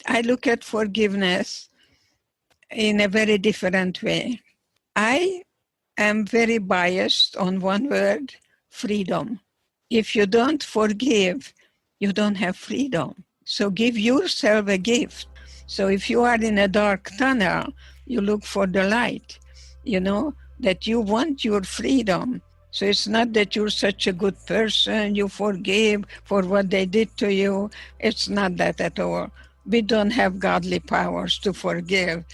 I look at forgiveness in a very different way. I am very biased on one word, freedom. If you don't forgive, you don't have freedom. So give yourself a gift. So if you are in a dark tunnel, you look for the light, that you want your freedom. So it's not that you're such a good person, you forgive for what they did to you. It's not that at all. We don't have godly powers to forgive,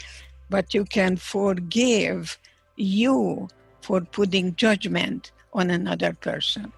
but you can forgive you for putting judgment on another person.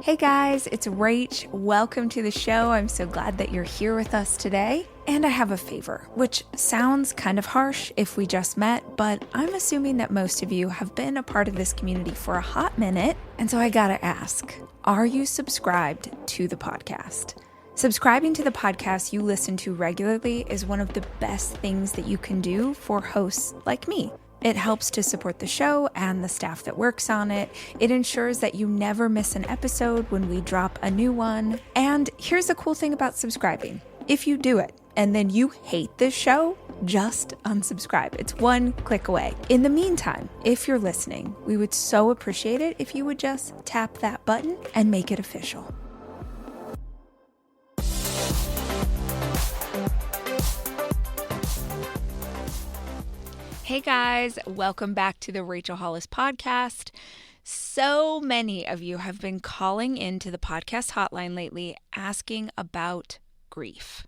Hey guys, it's Rach. Welcome to the show. I'm so glad that you're here with us today. And I have a favor, which sounds kind of harsh if we just met, but I'm assuming that most of you have been a part of this community for a hot minute. And so I gotta ask, are you subscribed to the podcast? Subscribing to the podcast you listen to regularly is one of the best things that you can do for hosts like me. It helps to support the show and the staff that works on it. It ensures that you never miss an episode when we drop a new one. And here's the cool thing about subscribing. If you do it and then you hate this show, just unsubscribe. It's one click away. In the meantime, if you're listening, we would so appreciate it if you would just tap that button and make it official. Hey guys, welcome back to the Rachel Hollis podcast. So many of you have been calling into the podcast hotline lately asking about grief.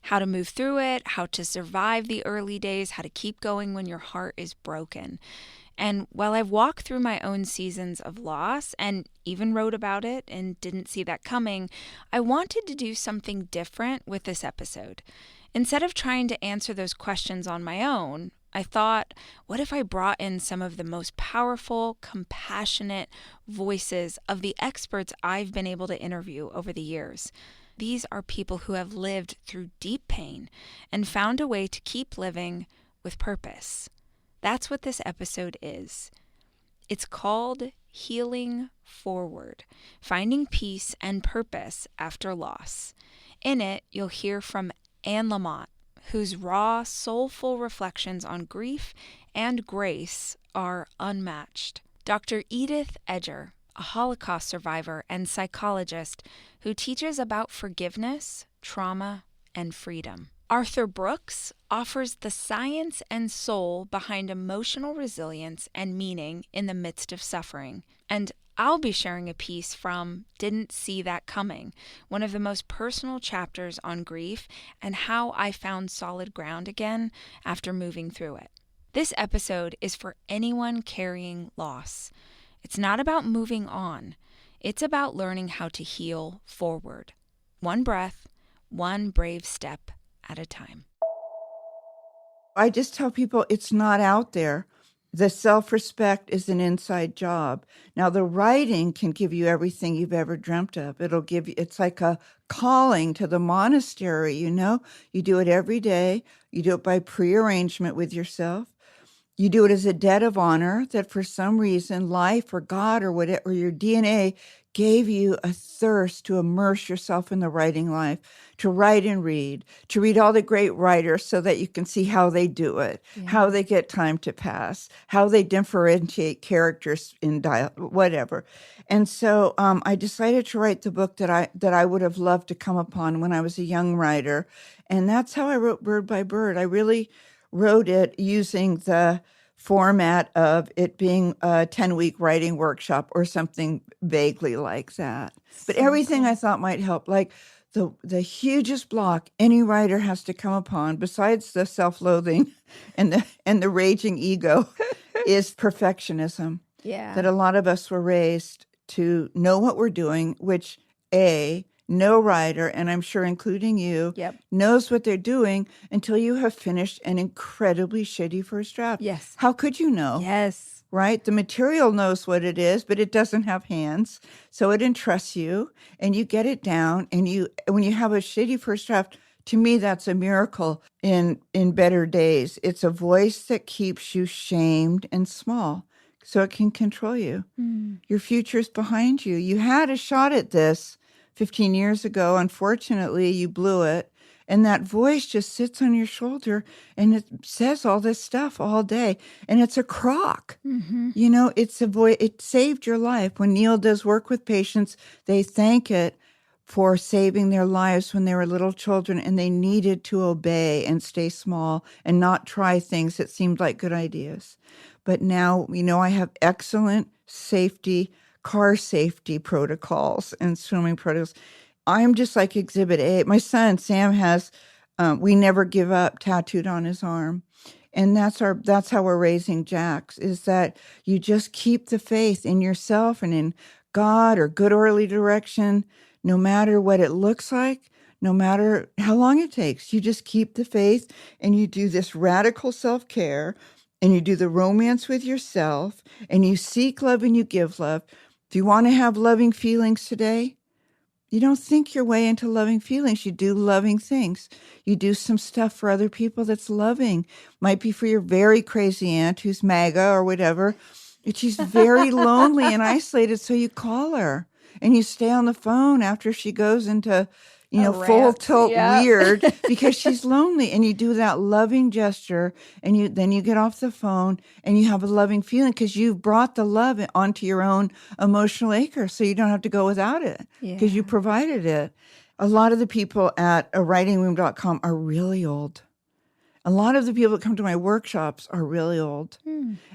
How to move through it, how to survive the early days, how to keep going when your heart is broken. And while I've walked through my own seasons of loss and even wrote about it and didn't see that coming, I wanted to do something different with this episode. Instead of trying to answer those questions on my own, I thought, what if I brought in some of the most powerful, compassionate voices of the experts I've been able to interview over the years? These are people who have lived through deep pain and found a way to keep living with purpose. That's what this episode is. It's called Healing Forward, Finding Peace and Purpose After Loss. In it, you'll hear from Anne Lamott, whose raw, soulful reflections on grief and grace are unmatched. Dr. Edith Edger, a Holocaust survivor and psychologist who teaches about forgiveness, trauma, and freedom. Arthur Brooks offers the science and soul behind emotional resilience and meaning in the midst of suffering. And I'll be sharing a piece from Didn't See That Coming, one of the most personal chapters on grief and how I found solid ground again after moving through it. This episode is for anyone carrying loss. It's not about moving on. It's about learning how to heal forward. One breath, one brave step at a time. I just tell people it's not out there. The self-respect is an inside job. Now, the writing can give you everything you've ever dreamt of. It'll give you, it's like a calling to the monastery, You do it every day. You do it by prearrangement with yourself. You do it as a debt of honor that for some reason life or God or whatever, or your DNA gave you a thirst to immerse yourself in the writing life, to write and read, to read all the great writers so that you can see how they do it, how they get time to pass, how they differentiate characters in dialogue, whatever. And so I decided to write the book that I would have loved to come upon when I was a young writer. And that's how I wrote Bird by Bird. I really wrote it using the format of it being a 10-week writing workshop or something vaguely like that. But everything I thought might help, like the hugest block any writer has to come upon, besides the self-loathing and the raging ego, is perfectionism. Yeah. That a lot of us were raised to know what we're doing, which no writer, and I'm sure including you, knows what they're doing until you have finished an incredibly shitty first draft. Yes. How could you know? Yes. Right? The material knows what it is, but it doesn't have hands. So it entrusts you, and you get it down, and when you have a shitty first draft, to me, that's a miracle in better days. It's a voice that keeps you shamed and small so it can control you. Mm. Your future's behind you. You had a shot at this 15 years ago. Unfortunately, you blew it. And that voice just sits on your shoulder and it says all this stuff all day. And it's a crock. Mm-hmm. You know, it's a voice. It saved your life. When Neil does work with patients, they thank it for saving their lives when they were little children and they needed to obey and stay small and not try things that seemed like good ideas. But now, you know, I have excellent car safety protocols and swimming protocols. I'm just like Exhibit A. My son, Sam, has We Never Give Up tattooed on his arm. And that's how we're raising Jacks, is that you just keep the faith in yourself and in God or good early direction, no matter what it looks like, no matter how long it takes. You just keep the faith and you do this radical self-care and you do the romance with yourself and you seek love and you give love. If you want to have loving feelings today, you don't think your way into loving feelings. You do loving things. You do some stuff for other people that's loving. Might be for your very crazy aunt who's MAGA or whatever. And she's very lonely and isolated. So you call her and you stay on the phone after she goes into, full tilt weird because she's lonely. And you do that loving gesture and then you get off the phone and you have a loving feeling because you've brought the love onto your own emotional acre. So you don't have to go without it because you provided it. A lot of the people at writingroom.com are really old. A lot of the people that come to my workshops are really old.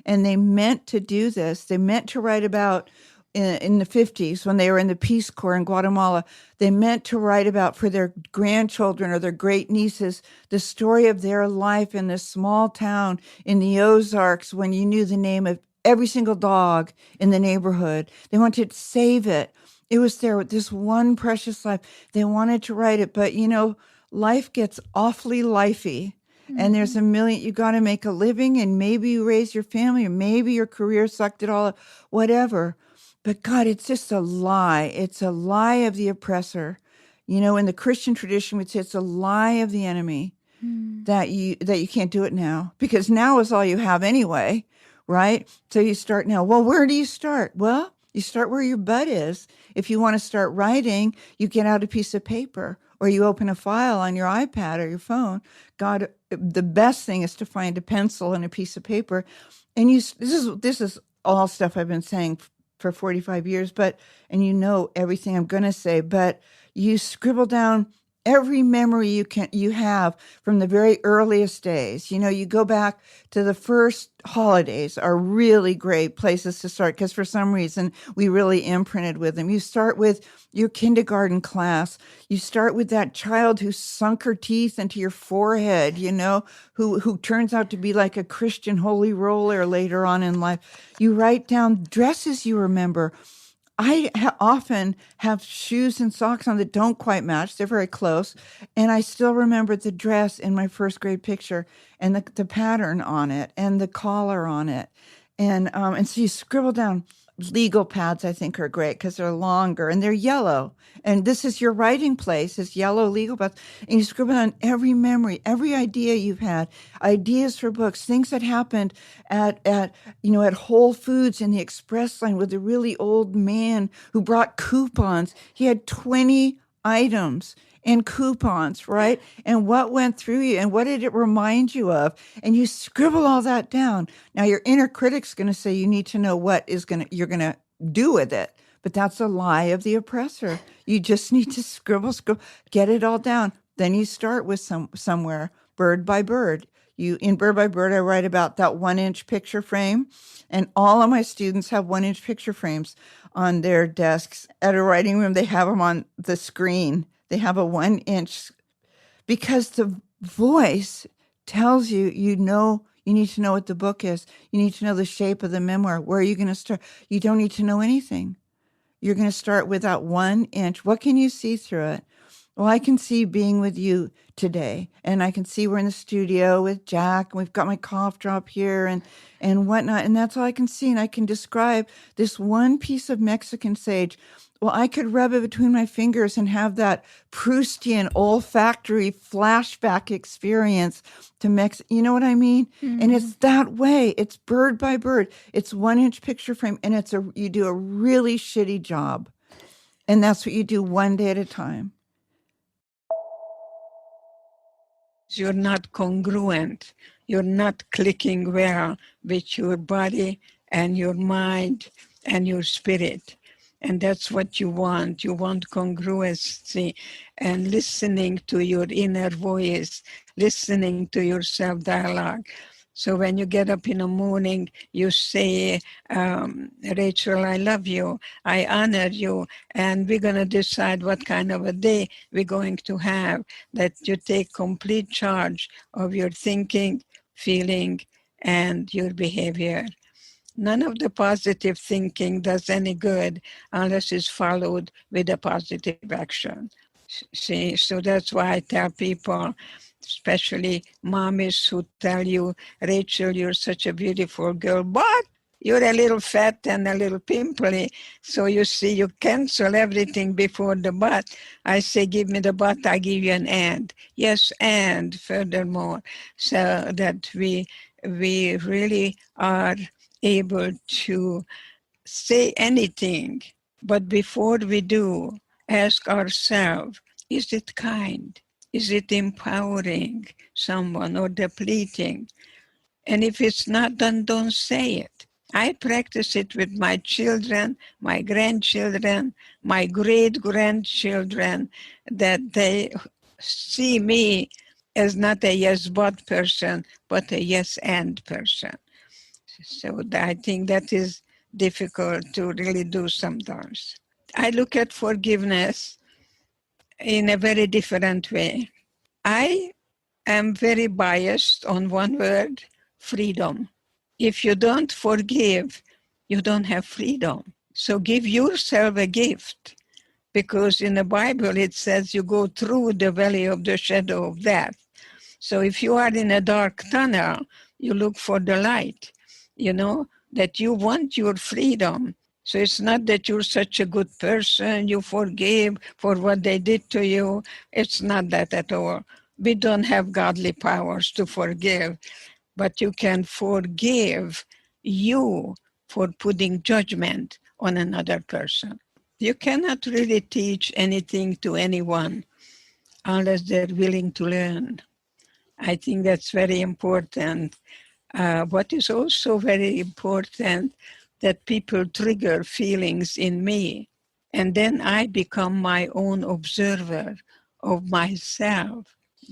And they meant to do this. They meant to write about in the 50s when they were in the Peace Corps in Guatemala. They meant to write about for their grandchildren or their great nieces the story of their life in this small town in the Ozarks when you knew the name of every single dog in the neighborhood. They wanted to save it. It was this one precious life. They wanted to write it, but life gets awfully lifey. And there's a million, you got to make a living and maybe you raise your family or maybe your career sucked it all up, whatever. But God, it's just a lie. It's a lie of the oppressor. In the Christian tradition, we'd say it's a lie of the enemy that you can't do it now because now is all you have anyway, right? So you start now. Well, where do you start? Well, you start where your butt is. If you want to start writing, you get out a piece of paper or you open a file on your iPad or your phone. God, the best thing is to find a pencil and a piece of paper. And this is all stuff I've been saying for 45 years, and everything I'm going to say, but you scribble down every memory you have from the very earliest days. You go back to the first holidays are really great places to start because for some reason we really imprinted with them. You start with your kindergarten class. You start with that child who sunk her teeth into your forehead, who turns out to be like a Christian holy roller later on in life. You write down dresses you remember. I often have shoes and socks on that don't quite match. They're very close. And I still remember the dress in my first grade picture and the pattern on it and the collar on it. And so you scribble down. Legal pads, I think, are great because they're longer and they're yellow. And this is your writing place, is yellow legal pads. And you scribble down every memory, every idea you've had, ideas for books, things that happened at Whole Foods in the express line with a really old man who brought coupons. He had 20 items and coupons, right? And what went through you and what did it remind you of? And you scribble all that down. Now your inner critic's going to say you need to know what you're going to do with it. But that's a lie of the oppressor. You just need to scribble, get it all down. Then you start with somewhere, bird by bird. In Bird by Bird, I write about that 1-inch picture frame. And all of my students have 1-inch picture frames on their desks. At a writing room, they have them on the screen. They have a 1-inch because the voice tells you, you need to know what the book is. You need to know the shape of the memoir. Where are you going to start? You don't need to know anything. You're going to start with that 1 inch. What can you see through it? Well, I can see being with you today, and I can see we're in the studio with Jack, and we've got my cough drop here and whatnot, and that's all I can see. And I can describe this one piece of Mexican sage. Well, I could rub it between my fingers and have that Proustian olfactory flashback experience to You know what I mean? Mm-hmm. And it's that way. It's bird by bird. It's 1-inch picture frame, and you do a really shitty job, and that's what you do one day at a time. You're not congruent. You're not clicking well with your body and your mind and your spirit. And that's what you want. You want congruency and listening to your inner voice, listening to your self-dialogue. So when you get up in the morning, you say, Rachel, I love you, I honor you, and we're going to decide what kind of a day we're going to have, that you take complete charge of your thinking, feeling, and your behavior. None of the positive thinking does any good unless it's followed with a positive action. See, so that's why I tell people, especially mommies who tell you, Rachel, you're such a beautiful girl, but you're a little fat and a little pimply. So you see, you cancel everything before the but. I say, give me the but, I give you an and. Yes, and furthermore, so that we really are able to say anything. But before we do, ask ourselves, is it kind? Is it empowering someone or depleting? And if it's not, then don't say it. I practice it with my children, my grandchildren, my great-grandchildren, that they see me as not a yes-but person, but a yes-and person. So I think that is difficult to really do sometimes. I look at forgiveness in a very different way. I am very biased on one word, freedom. If you don't forgive, you don't have freedom. So give yourself a gift, because in the Bible it says you go through the valley of the shadow of death. So if you are in a dark tunnel, you look for the light, that you want your freedom. So it's not that you're such a good person, you forgive for what they did to you. It's not that at all. We don't have godly powers to forgive, but you can forgive you for putting judgment on another person. You cannot really teach anything to anyone unless they're willing to learn. I think that's very important. What is also very important, that people trigger feelings in me, and then I become my own observer of myself.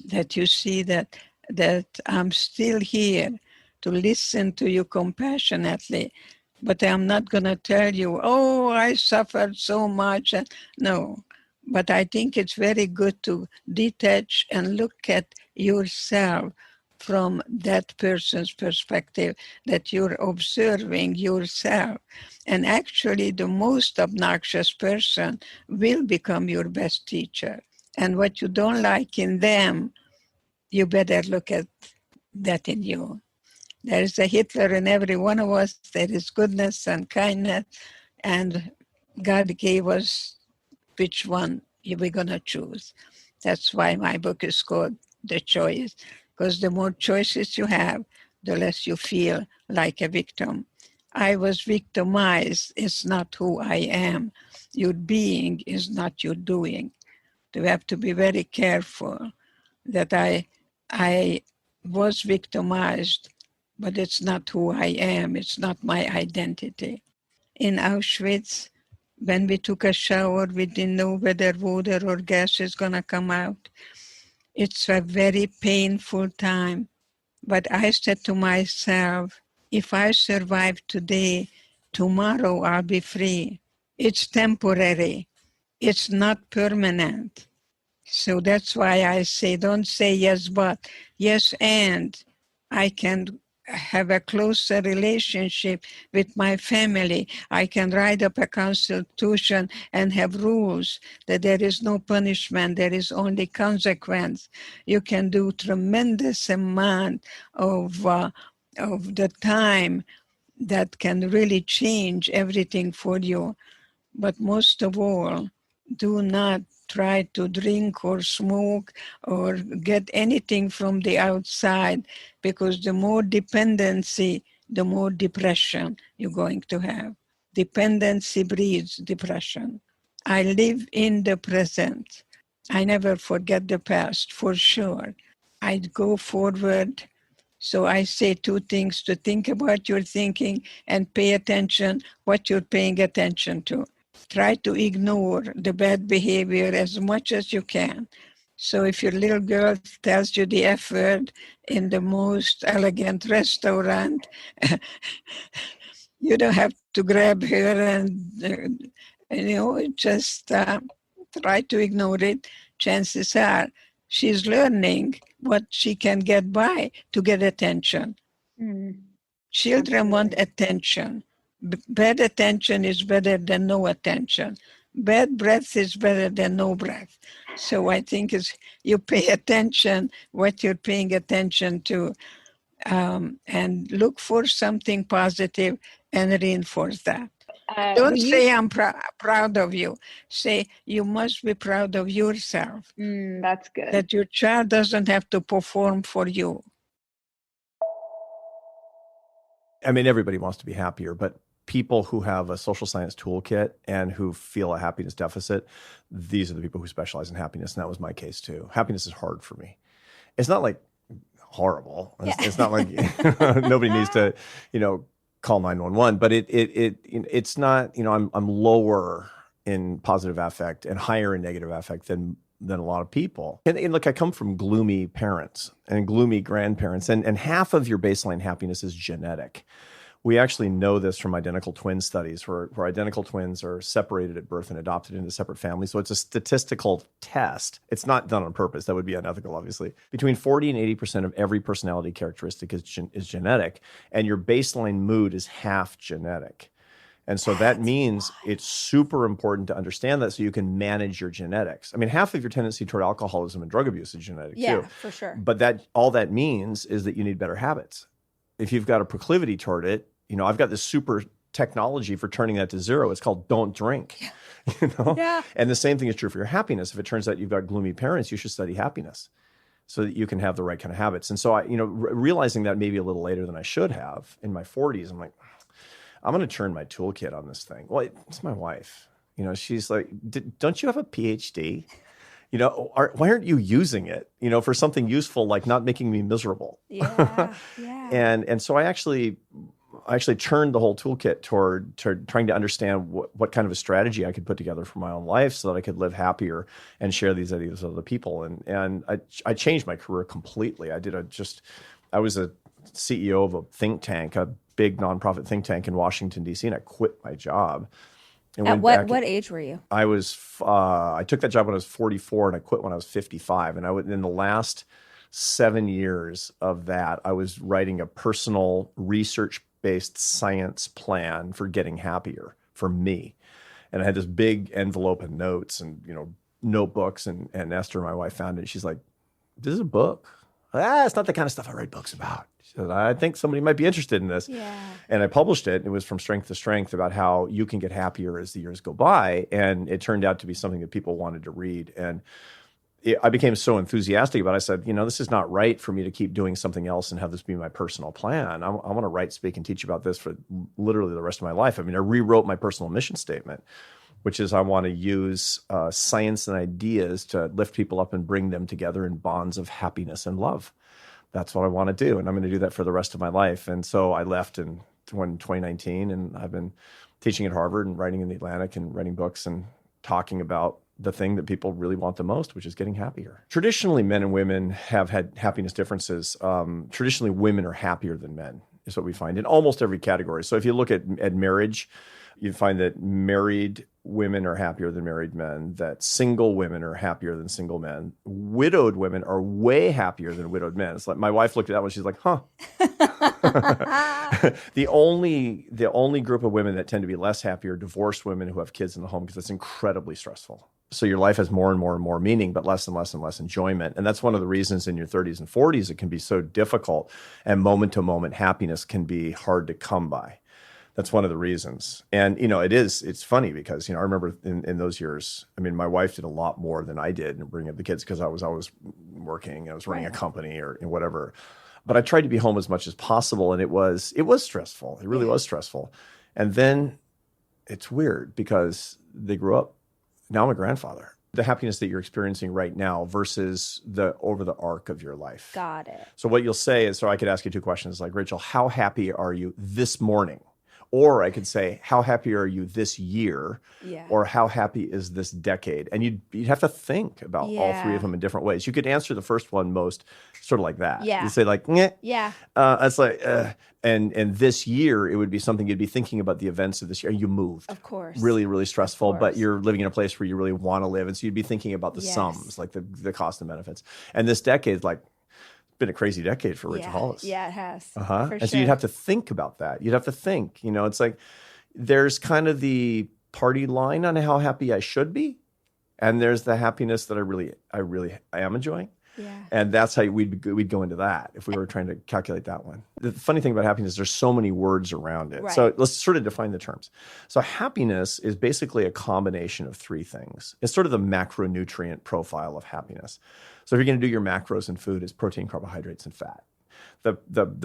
That you see that I'm still here to listen to you compassionately, but I'm not going to tell you, oh, I suffered so much. No, but I think it's very good to detach and look at yourself from that person's perspective, that you're observing yourself. And actually, the most obnoxious person will become your best teacher. And what you don't like in them, you better look at that in you. There is a Hitler in every one of us. There is goodness and kindness. And God gave us which one we're going to choose. That's why my book is called The Choice, because the more choices you have, the less you feel like a victim. I was victimized. It's not who I am. Your being is not your doing. You have to be very careful that I was victimized, but it's not who I am. It's not my identity. In Auschwitz, when we took a shower, we didn't know whether water or gas is going to come out. It's a very painful time. But I said to myself, if I survive today, tomorrow I'll be free. It's temporary. It's not permanent. So that's why I say, don't say yes, but yes, and I can have a closer relationship with my family. I can write up a constitution and have rules that there is no punishment, there is only consequence. You can do tremendous amount of the time that can really change everything for you. But most of all, do not try to drink or smoke or get anything from the outside, because the more dependency, the more depression you're going to have. Dependency breeds depression. I live in the present. I never forget the past, for sure. I go forward. So I say two things: to think about your thinking and pay attention what you're paying attention to. Try to ignore the bad behavior as much as you can. So if your little girl tells you the F word in the most elegant restaurant, you don't have to grab her and, just try to ignore it. Chances are she's learning what she can get by to get attention. Children want attention. Bad attention is better than no attention. Bad breath is better than no breath. So I think you pay attention what you're paying attention to, and look for something positive and reinforce that. Don't say I'm proud of you. Say you must be proud of yourself. That's good. That your child doesn't have to perform for you. I mean, everybody wants to be happier, but people who have a social science toolkit and who feel a happiness deficit, these are the people who specialize in happiness. And that was my case too. Happiness is hard for me. It's not like horrible. It's not like nobody needs to, call 911, but it's not, I'm lower in positive affect and higher in negative affect than a lot of people. And look, I come from gloomy parents and gloomy grandparents, and half of your baseline happiness is genetic. We actually know this from identical twin studies where identical twins are separated at birth and adopted into separate families. So it's a statistical test. It's not done on purpose. That would be unethical, obviously. Between 40 and 80% of every personality characteristic is genetic, and your baseline mood is half genetic. And so that means it's super important to understand that so you can manage your genetics. I mean, half of your tendency toward alcoholism and drug abuse is genetic too. Yeah, for sure. But all that means is that you need better habits. If you've got a proclivity toward it, I've got this super technology for turning that to zero. It's called don't drink. Yeah. And the same thing is true for your happiness. If it turns out you've got gloomy parents, you should study happiness so that you can have the right kind of habits. And so I, realizing that maybe a little later than I should have in my 40s, I'm like, I'm going to turn my toolkit on this thing. Well, it's my wife. She's like, don't you have a PhD? Why aren't you using it, for something useful, like not making me miserable? Yeah. And so I actually turned the whole toolkit toward trying to understand what kind of a strategy I could put together for my own life so that I could live happier and share these ideas with other people. And I changed my career completely. I was a CEO of a think tank, a big nonprofit think tank in Washington, D.C., and I quit my job. At what age were you? I took that job when I was 44 and I quit when I was 55. And in the last 7 years of that, I was writing a personal research-based science plan for getting happier for me. And I had this big envelope and notes and, notebooks, and Esther, my wife, found it. She's like, this is a book. It's not the kind of stuff I write books about. She said, I think somebody might be interested in this. Yeah. And I published it. It was From Strength to Strength about how you can get happier as the years go by. And it turned out to be something that people wanted to read. And I became so enthusiastic about it. I said, this is not right for me to keep doing something else and have this be my personal plan. I want to write, speak, and teach about this for literally the rest of my life. I mean, I rewrote my personal mission statement, which is I want to use science and ideas to lift people up and bring them together in bonds of happiness and love. That's what I want to do, and I'm going to do that for the rest of my life. And so I left in 2019, and I've been teaching at Harvard and writing in the Atlantic and writing books and talking about the thing that people really want the most, which is getting happier. Traditionally, men and women have had happiness differences. Traditionally, women are happier than men, is what we find in almost every category. So if you look at marriage, You find that married women are happier than married men, that single women are happier than single men. Widowed women are way happier than widowed men. It's like my wife looked at that one, she's like, huh. The only group of women that tend to be less happy are divorced women who have kids in the home, because it's incredibly stressful. So your life has more and more and more meaning, but less and less and less enjoyment. And that's one of the reasons in your 30s and 40s it can be so difficult, and moment to moment happiness can be hard to come by. That's one of the reasons. And, it's funny because, I remember in those years, I mean, my wife did a lot more than I did in bringing up the kids, because I was always working, I was running a company or whatever. But I tried to be home as much as possible. And it was stressful. It really was stressful. And then it's weird because they grew up. Now I'm a grandfather. The happiness that you're experiencing right now versus over the arc of your life. Got it. So what you'll say is, so I could ask you two questions like, Rachel, how happy are you this morning? Or I could say, how happy are you this year? Yeah. Or how happy is this decade? And you'd have to think about all three of them in different ways. You could answer the first one most sort of like that. Yeah. You'd say like, Nyeh. Yeah. It's like, and this year, it would be something you'd be thinking about the events of this year. You moved. Of course. Really, really stressful, but you're living in a place where you really want to live. And so you'd be thinking about the sums, like the cost and benefits. And this decade, like, been a crazy decade for Rachel Hollis. Yeah, it has. And so you'd have to think about that. You'd have to think, it's like there's kind of the party line on how happy I should be. And there's the happiness that I am enjoying. Yeah. And that's how we'd go into that if we were trying to calculate that one. The funny thing about happiness, there's so many words around it. Right. So let's sort of define the terms. So happiness is basically a combination of three things. It's sort of the macronutrient profile of happiness. So if you're going to do your macros in food, it's protein, carbohydrates, and fat. The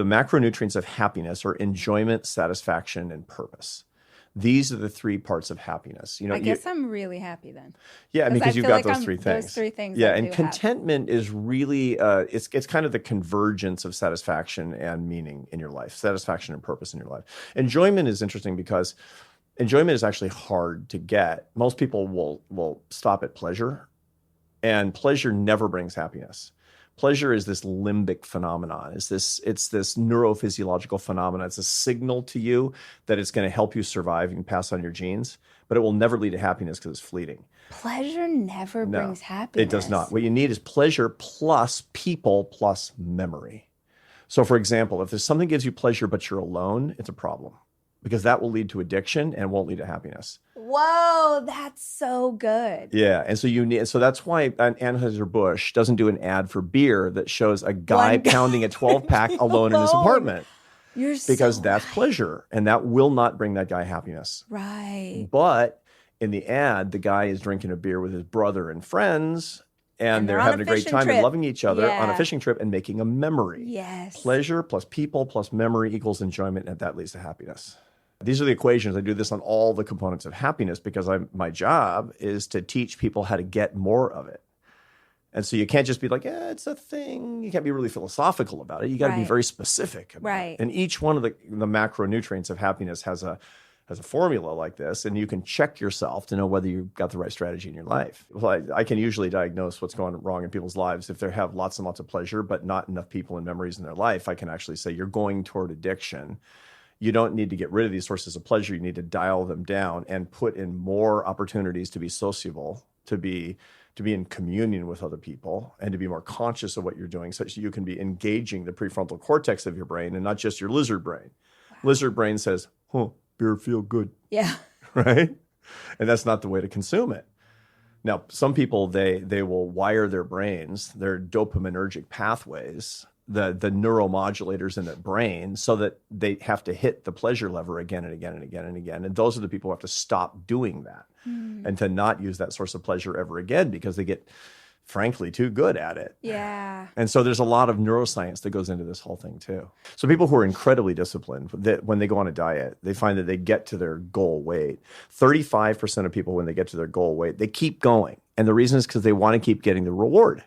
macronutrients of happiness are enjoyment, satisfaction, and purpose. These are the three parts of happiness. I guess I'm really happy then. Yeah, because you've got those three things. Those three things. Yeah, and contentment is really it's kind of the convergence of satisfaction and meaning in your life, satisfaction and purpose in your life. Enjoyment is interesting because enjoyment is actually hard to get. Most people will stop at pleasure, and pleasure never brings happiness. Pleasure is this limbic phenomenon. It's this neurophysiological phenomenon. It's a signal to you that it's going to help you survive and pass on your genes, but it will never lead to happiness because it's fleeting. Pleasure never brings happiness. It does not. What you need is pleasure plus people plus memory. So for example, if there's something that gives you pleasure but you're alone, it's a problem because that will lead to addiction and won't lead to happiness. Whoa, that's so good. Yeah, and so that's why Anheuser-Busch doesn't do an ad for beer that shows a guy pounding a 12-pack alone in his apartment. Because that's pleasure, and that will not bring that guy happiness. Right. But in the ad, the guy is drinking a beer with his brother and friends, and they're having a great time and loving each other on a fishing trip and making a memory. Yes. Pleasure plus people plus memory equals enjoyment, and that leads to happiness. These are the equations. I do this on all the components of happiness because my job is to teach people how to get more of it. And so you can't just be like, it's a thing. You can't be really philosophical about it. You got to be very specific about it. And each one of the macronutrients of happiness has a formula like this, and you can check yourself to know whether you've got the right strategy in your life. Well, I can usually diagnose what's going wrong in people's lives. If they have lots and lots of pleasure, but not enough people and memories in their life, I can actually say you're going toward addiction. You don't need to get rid of these sources of pleasure. You need to dial them down and put in more opportunities to be sociable, to be in communion with other people, and to be more conscious of what you're doing, such that you can be engaging the prefrontal cortex of your brain and not just your lizard brain. Wow. Lizard brain says, beer feel good. Yeah. Right? And that's not the way to consume it. Now, some people, they will wire their brains, their dopaminergic pathways, the neuromodulators in the brain, so that they have to hit the pleasure lever again and again and again and again. And those are the people who have to stop doing that and to not use that source of pleasure ever again because they get, frankly, too good at it. Yeah. And so there's a lot of neuroscience that goes into this whole thing too. So people who are incredibly disciplined, that when they go on a diet, they find that they get to their goal weight. 35% of people, when they get to their goal weight, they keep going. And the reason is because they want to keep getting the reward.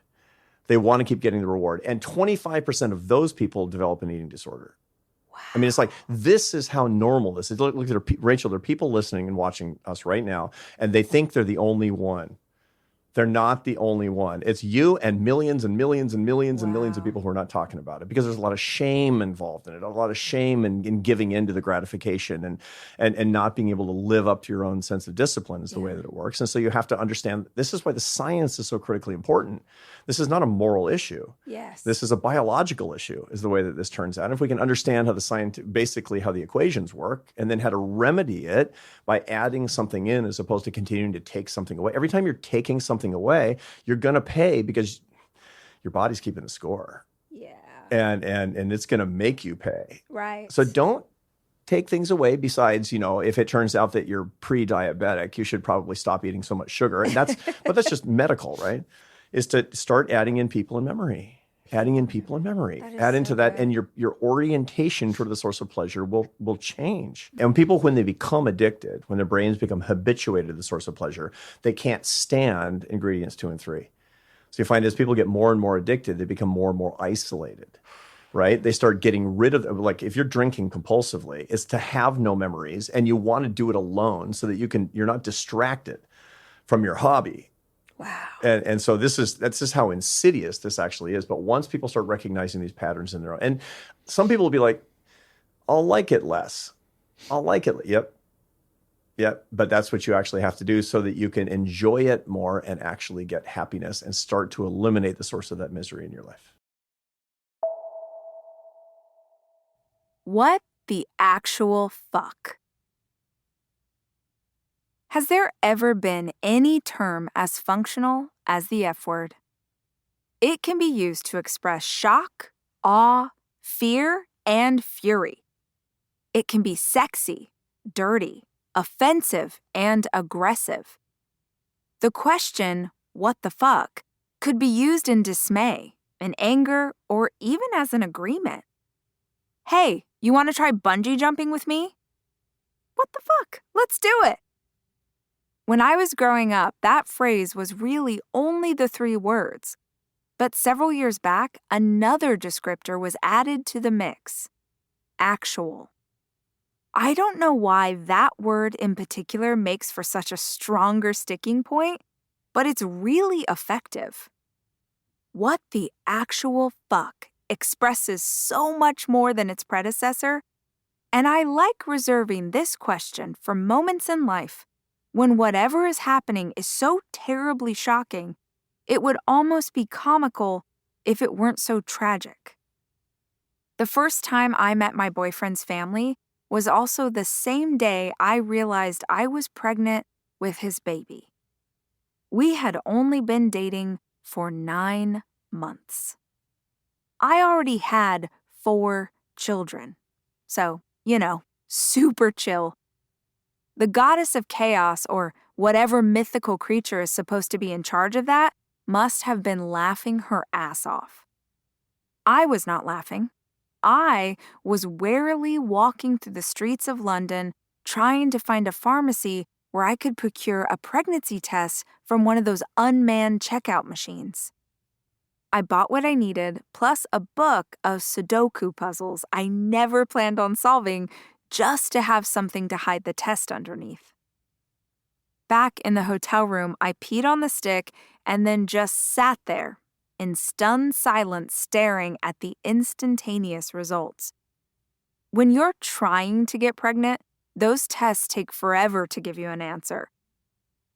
They want to keep getting the reward. And 25% of those people develop an eating disorder. Wow. I mean, it's like, this is how normal this is. Look at Rachel, there are people listening and watching us right now, and they think they're the only one They're not the only one. It's you and millions and millions and millions and millions of people who are not talking about it, because there's a lot of shame involved in it, a lot of shame in giving in to the gratification and not being able to live up to your own sense of discipline is the way that it works. And so you have to understand, this is why the science is so critically important. This is not a moral issue. Yes. This is a biological issue, is the way that this turns out. And if we can understand how basically how the equations work, and then how to remedy it by adding something in as opposed to continuing to take something away. Every time you're taking something away, you're going to pay, because your body's keeping the score. Yeah. And it's going to make you pay. Right. So don't take things away. Besides, if it turns out that you're pre-diabetic, you should probably stop eating so much sugar. And but that's just medical, right? Is to start adding in people and memory. Adding in people and memory. Add into that, and your orientation toward the source of pleasure will change. And people, when they become addicted, when their brains become habituated to the source of pleasure, they can't stand ingredients 2 and 3. So you find as people get more and more addicted, they become more and more isolated, right? They start getting rid of, like if you're drinking compulsively, it's to have no memories, and you want to do it alone so that you're not distracted from your hobby. Wow. And so that's just how insidious this actually is. But once people start recognizing these patterns in their own, and some people will be like, I'll like it less. I'll like it. Yep. But that's what you actually have to do so that you can enjoy it more and actually get happiness and start to eliminate the source of that misery in your life. What the actual fuck? Has there ever been any term as functional as the F word? It can be used to express shock, awe, fear, and fury. It can be sexy, dirty, offensive, and aggressive. The question, what the fuck, could be used in dismay, in anger, or even as an agreement. Hey, you want to try bungee jumping with me? What the fuck? Let's do it. When I was growing up, that phrase was really only the 3 words. But several years back, another descriptor was added to the mix: actual. I don't know why that word in particular makes for such a stronger sticking point, but it's really effective. What the actual fuck expresses so much more than its predecessor, and I like reserving this question for moments in life when whatever is happening is so terribly shocking, it would almost be comical if it weren't so tragic. The first time I met my boyfriend's family was also the same day I realized I was pregnant with his baby. We had only been dating for 9 months. I already had 4 children. So, super chill. The goddess of chaos, or whatever mythical creature is supposed to be in charge of that, must have been laughing her ass off. I was not laughing. I was warily walking through the streets of London, trying to find a pharmacy where I could procure a pregnancy test from one of those unmanned checkout machines. I bought what I needed, plus a book of Sudoku puzzles I never planned on solving, just to have something to hide the test underneath. Back in the hotel room, I peed on the stick and then just sat there in stunned silence, staring at the instantaneous results. When you're trying to get pregnant, those tests take forever to give you an answer.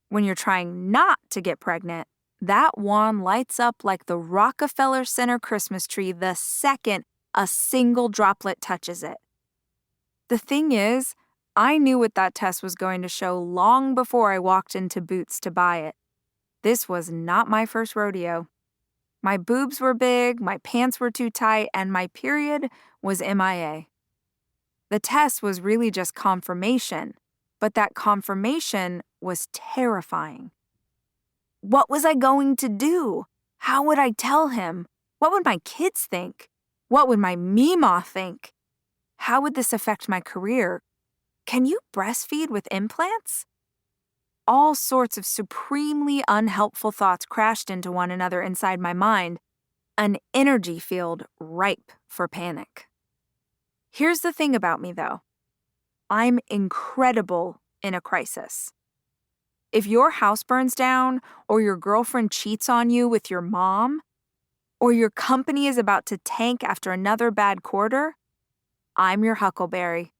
When you're trying not to get pregnant, that wand lights up like the Rockefeller Center Christmas tree the second a single droplet touches it. The thing is, I knew what that test was going to show long before I walked into Boots to buy it. This was not my first rodeo. My boobs were big, my pants were too tight, and my period was MIA. The test was really just confirmation, but that confirmation was terrifying. What was I going to do? How would I tell him? What would my kids think? What would my Meemaw think? How would this affect my career? Can you breastfeed with implants? All sorts of supremely unhelpful thoughts crashed into one another inside my mind, an energy field ripe for panic. Here's the thing about me, though. I'm incredible in a crisis. If your house burns down, or your girlfriend cheats on you with your mom, or your company is about to tank after another bad quarter, I'm your huckleberry.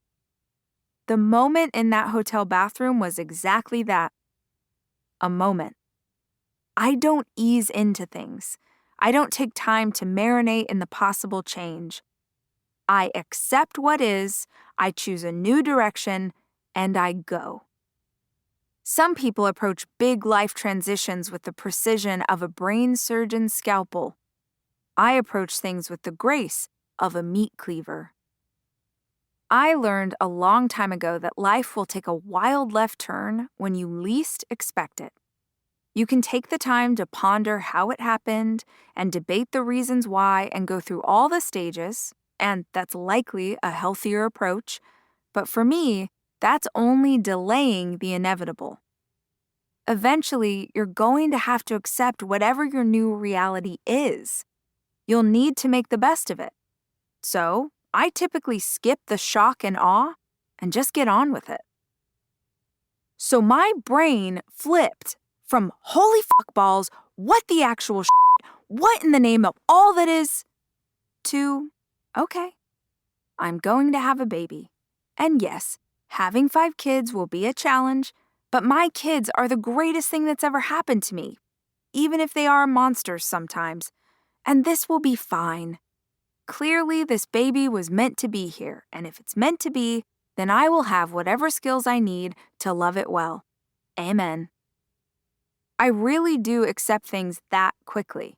The moment in that hotel bathroom was exactly that. A moment. I don't ease into things. I don't take time to marinate in the possible change. I accept what is, I choose a new direction, and I go. Some people approach big life transitions with the precision of a brain surgeon's scalpel. I approach things with the grace of a meat cleaver. I learned a long time ago that life will take a wild left turn when you least expect it. You can take the time to ponder how it happened and debate the reasons why and go through all the stages, and that's likely a healthier approach, but for me, that's only delaying the inevitable. Eventually, you're going to have to accept whatever your new reality is. You'll need to make the best of it. So, I typically skip the shock and awe and just get on with it. So my brain flipped from holy fuck balls, what the actual shit, what in the name of all that is, to, okay, I'm going to have a baby. And yes, having 5 kids will be a challenge, but my kids are the greatest thing that's ever happened to me, even if they are monsters sometimes. And this will be fine. Clearly, this baby was meant to be here, and if it's meant to be, then I will have whatever skills I need to love it well. Amen. I really do accept things that quickly.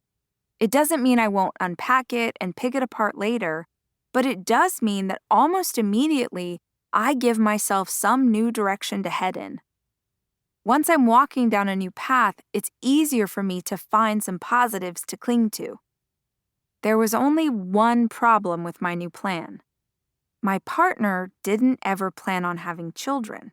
It doesn't mean I won't unpack it and pick it apart later, but it does mean that almost immediately I give myself some new direction to head in. Once I'm walking down a new path, it's easier for me to find some positives to cling to. There was only one problem with my new plan. My partner didn't ever plan on having children.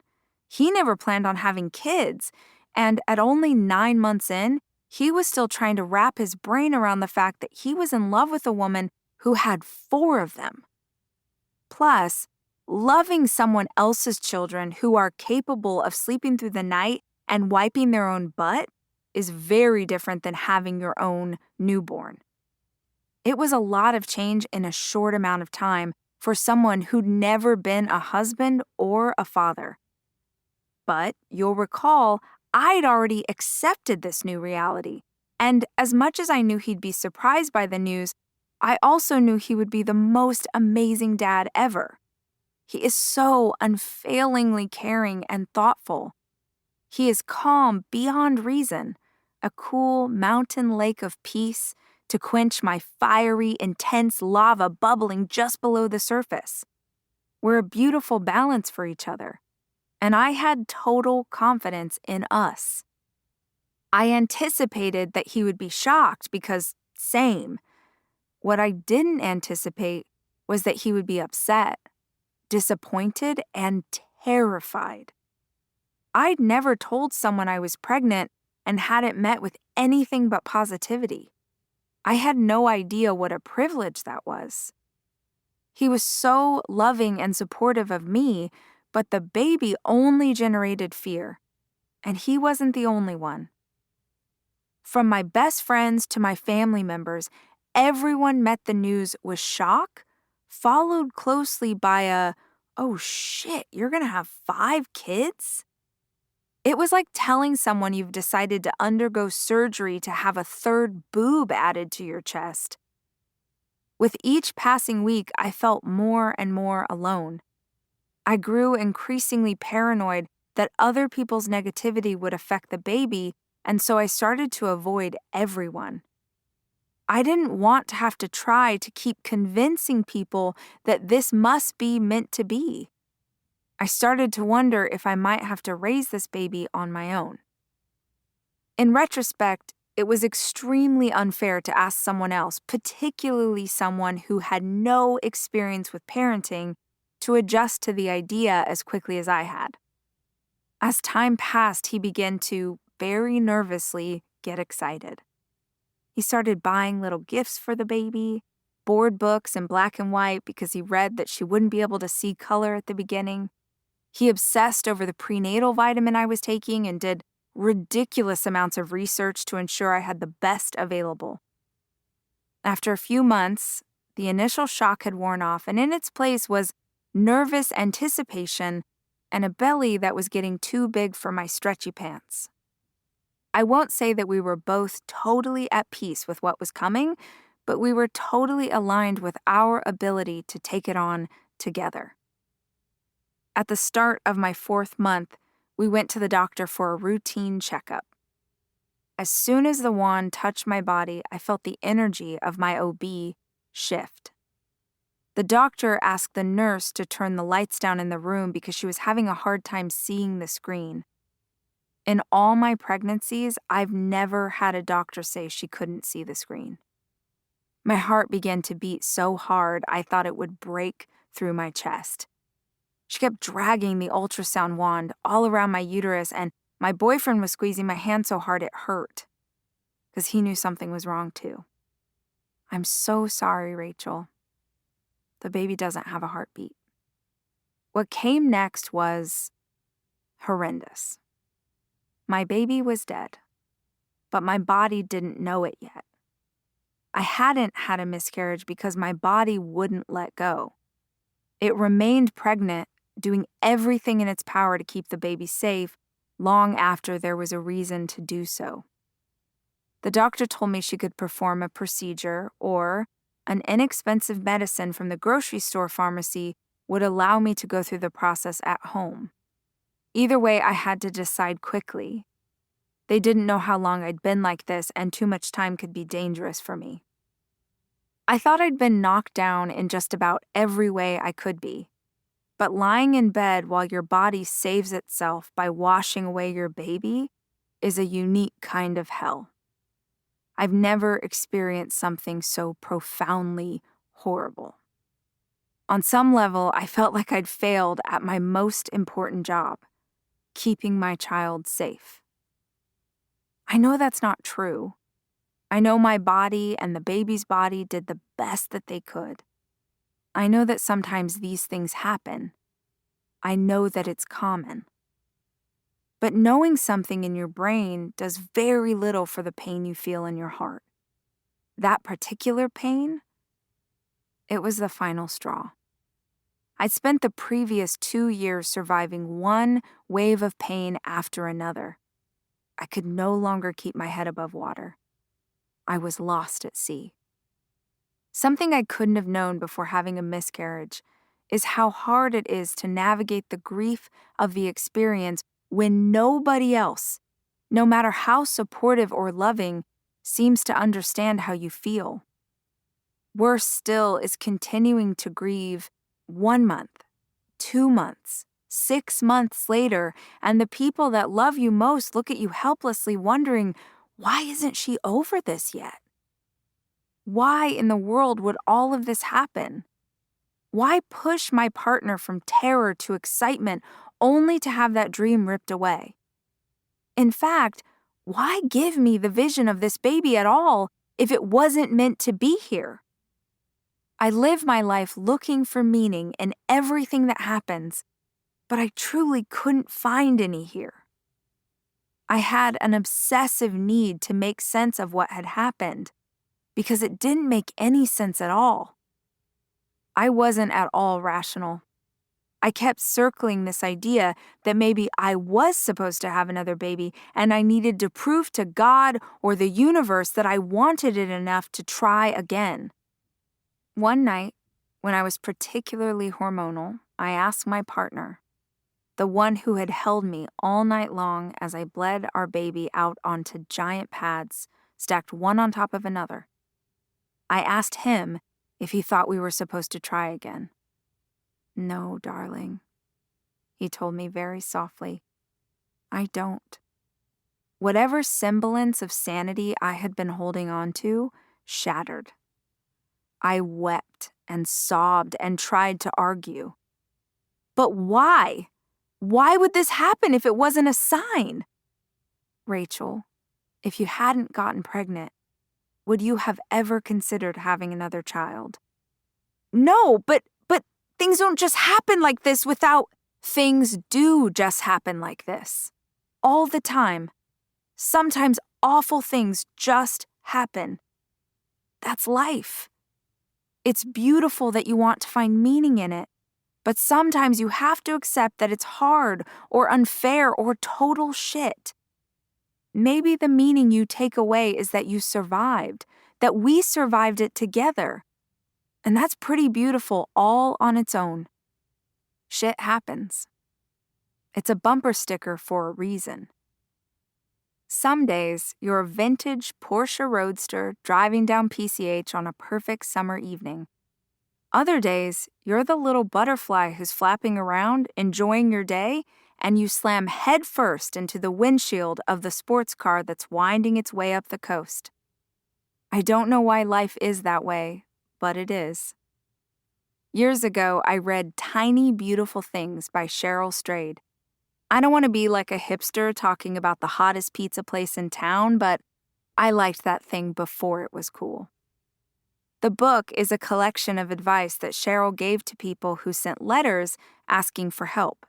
He never planned on having kids, and at only 9 months in, he was still trying to wrap his brain around the fact that he was in love with a woman who had 4 of them. Plus, loving someone else's children who are capable of sleeping through the night and wiping their own butt is very different than having your own newborn. It was a lot of change in a short amount of time for someone who'd never been a husband or a father. But you'll recall, I'd already accepted this new reality. And as much as I knew he'd be surprised by the news, I also knew he would be the most amazing dad ever. He is so unfailingly caring and thoughtful. He is calm beyond reason, a cool mountain lake of peace to quench my fiery, intense lava bubbling just below the surface. We're a beautiful balance for each other, and I had total confidence in us. I anticipated that he would be shocked because, same. What I didn't anticipate was that he would be upset, disappointed, and terrified. I'd never told someone I was pregnant and had it met with anything but positivity. I had no idea what a privilege that was. He was so loving and supportive of me, but the baby only generated fear, and he wasn't the only one. From my best friends to my family members, everyone met the news with shock, followed closely by a, "Oh shit, you're gonna have 5 kids?" It was like telling someone you've decided to undergo surgery to have a 3rd boob added to your chest. With each passing week, I felt more and more alone. I grew increasingly paranoid that other people's negativity would affect the baby, and so I started to avoid everyone. I didn't want to have to try to keep convincing people that this must be meant to be. I started to wonder if I might have to raise this baby on my own. In retrospect, it was extremely unfair to ask someone else, particularly someone who had no experience with parenting, to adjust to the idea as quickly as I had. As time passed, he began to, very nervously, get excited. He started buying little gifts for the baby, board books in black and white because he read that she wouldn't be able to see color at the beginning. He obsessed over the prenatal vitamin I was taking and did ridiculous amounts of research to ensure I had the best available. After a few months, the initial shock had worn off, and in its place was nervous anticipation and a belly that was getting too big for my stretchy pants. I won't say that we were both totally at peace with what was coming, but we were totally aligned with our ability to take it on together. At the start of my 4th month, we went to the doctor for a routine checkup. As soon as the wand touched my body, I felt the energy of my OB shift. The doctor asked the nurse to turn the lights down in the room because she was having a hard time seeing the screen. In all my pregnancies, I've never had a doctor say she couldn't see the screen. My heart began to beat so hard I thought it would break through my chest. She kept dragging the ultrasound wand all around my uterus, and my boyfriend was squeezing my hand so hard it hurt, because he knew something was wrong too. I'm so sorry, Rachel. The baby doesn't have a heartbeat. What came next was horrendous. My baby was dead, but my body didn't know it yet. I hadn't had a miscarriage because my body wouldn't let go. It remained pregnant, doing everything in its power to keep the baby safe long after there was a reason to do so. The doctor told me she could perform a procedure, or an inexpensive medicine from the grocery store pharmacy would allow me to go through the process at home. Either way, I had to decide quickly. They didn't know how long I'd been like this, and too much time could be dangerous for me. I thought I'd been knocked down in just about every way I could be. But lying in bed while your body saves itself by washing away your baby is a unique kind of hell. I've never experienced something so profoundly horrible. On some level, I felt like I'd failed at my most important job, keeping my child safe. I know that's not true. I know my body and the baby's body did the best that they could. I know that sometimes these things happen. I know that it's common. But knowing something in your brain does very little for the pain you feel in your heart. That particular pain, it was the final straw. I'd spent the previous 2 years surviving one wave of pain after another. I could no longer keep my head above water. I was lost at sea. Something I couldn't have known before having a miscarriage is how hard it is to navigate the grief of the experience when nobody else, no matter how supportive or loving, seems to understand how you feel. Worse still is continuing to grieve 1 month, 2 months, 6 months later, and the people that love you most look at you helplessly wondering, why isn't she over this yet? Why in the world would all of this happen? Why push my partner from terror to excitement only to have that dream ripped away? In fact, why give me the vision of this baby at all if it wasn't meant to be here? I live my life looking for meaning in everything that happens, but I truly couldn't find any here. I had an obsessive need to make sense of what had happened because it didn't make any sense at all. I wasn't at all rational. I kept circling this idea that maybe I was supposed to have another baby and I needed to prove to God or the universe that I wanted it enough to try again. One night, when I was particularly hormonal, I asked my partner, the one who had held me all night long as I bled our baby out onto giant pads, stacked one on top of another. I asked him if he thought we were supposed to try again. No, darling, he told me very softly. I don't. Whatever semblance of sanity I had been holding on to shattered. I wept and sobbed and tried to argue. But why? Why would this happen if it wasn't a sign? Rachel, if you hadn't gotten pregnant, would you have ever considered having another child? No, but things don't just happen like this without... Things do just happen like this. All the time. Sometimes awful things just happen. That's life. It's beautiful that you want to find meaning in it, but sometimes you have to accept that it's hard or unfair or total shit. Maybe the meaning you take away is that you survived, that we survived it together. And that's pretty beautiful all on its own. Shit happens. It's a bumper sticker for a reason. Some days, you're a vintage Porsche Roadster driving down PCH on a perfect summer evening. Other days, you're the little butterfly who's flapping around, enjoying your day, and you slam headfirst into the windshield of the sports car that's winding its way up the coast. I don't know why life is that way, but it is. Years ago, I read Tiny Beautiful Things by Cheryl Strayed. I don't want to be like a hipster talking about the hottest pizza place in town, but I liked that thing before it was cool. The book is a collection of advice that Cheryl gave to people who sent letters asking for help.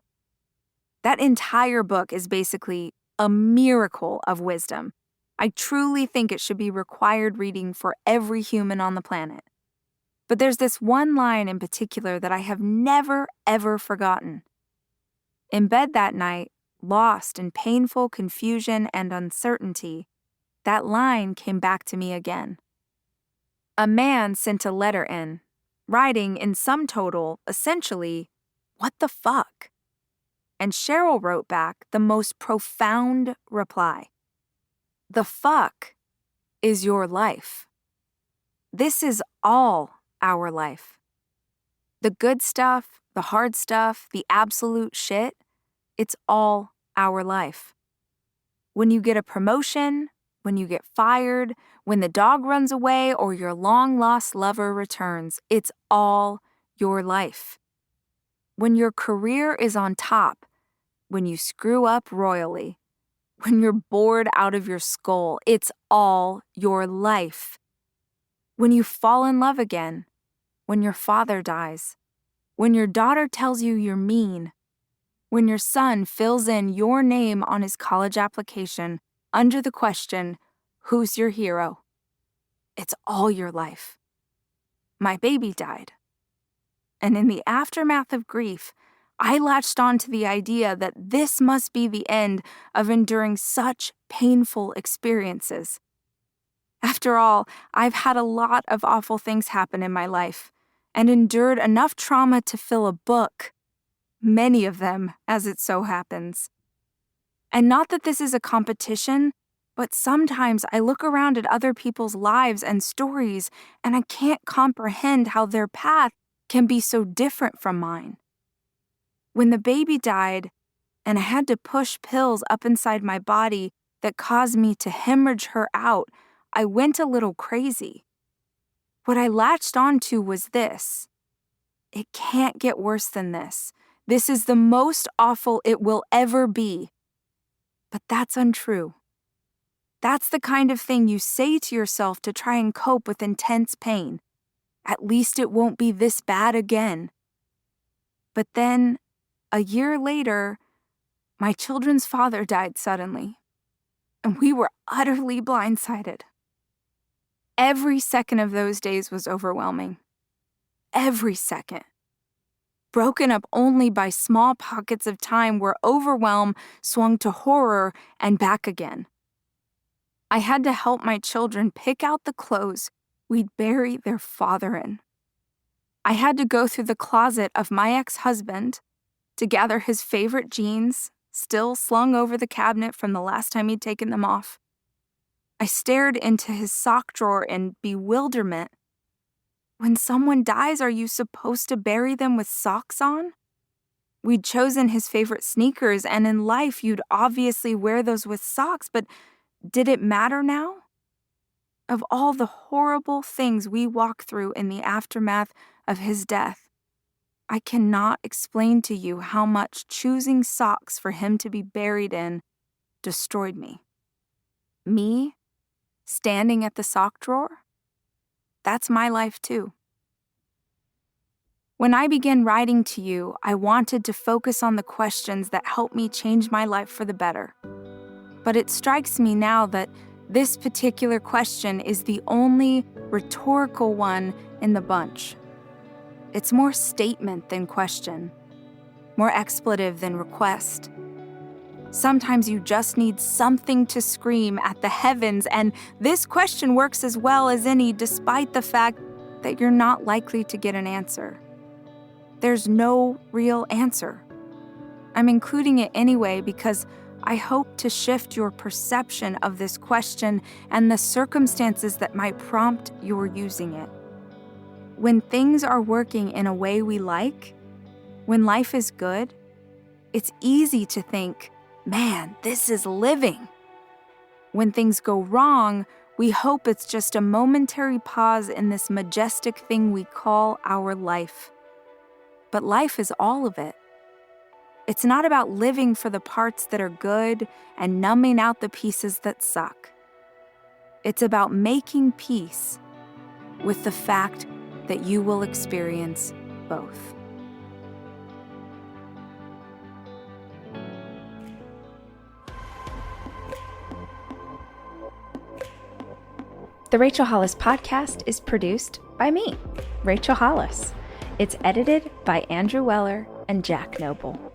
That entire book is basically a miracle of wisdom. I truly think it should be required reading for every human on the planet. But there's this one line in particular that I have never, ever forgotten. In bed that night, lost in painful confusion and uncertainty, that line came back to me again. A man sent a letter in, writing in sum total, essentially, "What the fuck?" And Cheryl wrote back the most profound reply. The fuck is your life. This is all our life. The good stuff, the hard stuff, the absolute shit, it's all our life. When you get a promotion, when you get fired, when the dog runs away or your long-lost lover returns, it's all your life. When your career is on top, when you screw up royally, when you're bored out of your skull, it's all your life. When you fall in love again, when your father dies, when your daughter tells you you're mean, when your son fills in your name on his college application under the question, "Who's your hero?" It's all your life. My baby died. And in the aftermath of grief, I latched on to the idea that this must be the end of enduring such painful experiences. After all, I've had a lot of awful things happen in my life and endured enough trauma to fill a book. Many of them, as it so happens. And not that this is a competition, but sometimes I look around at other people's lives and stories and I can't comprehend how their path can be so different from mine. When the baby died and I had to push pills up inside my body that caused me to hemorrhage her out, I went a little crazy. What I latched onto was this. It can't get worse than this. This is the most awful it will ever be. But that's untrue. That's the kind of thing you say to yourself to try and cope with intense pain. At least it won't be this bad again. But then, a year later, my children's father died suddenly, and we were utterly blindsided. Every second of those days was overwhelming. Every second. Broken up only by small pockets of time where overwhelm swung to horror and back again. I had to help my children pick out the clothes we'd bury their father in. I had to go through the closet of my ex-husband to gather his favorite jeans, still slung over the cabinet from the last time he'd taken them off. I stared into his sock drawer in bewilderment. When someone dies, are you supposed to bury them with socks on? We'd chosen his favorite sneakers, and in life you'd obviously wear those with socks, but did it matter now? Of all the horrible things we walked through in the aftermath of his death, I cannot explain to you how much choosing socks for him to be buried in destroyed me. Me, standing at the sock drawer? That's my life too. When I began writing to you, I wanted to focus on the questions that helped me change my life for the better. But it strikes me now that this particular question is the only rhetorical one in the bunch. It's more statement than question, more expletive than request. Sometimes you just need something to scream at the heavens, and this question works as well as any, despite the fact that you're not likely to get an answer. There's no real answer. I'm including it anyway because I hope to shift your perception of this question and the circumstances that might prompt your using it. When things are working in a way we like, when life is good, it's easy to think, man, this is living. When things go wrong, we hope it's just a momentary pause in this majestic thing we call our life. But life is all of it. It's not about living for the parts that are good and numbing out the pieces that suck. It's about making peace with the fact that you will experience both. The Rachel Hollis Podcast is produced by me, Rachel Hollis. It's edited by Andrew Weller and Jack Noble.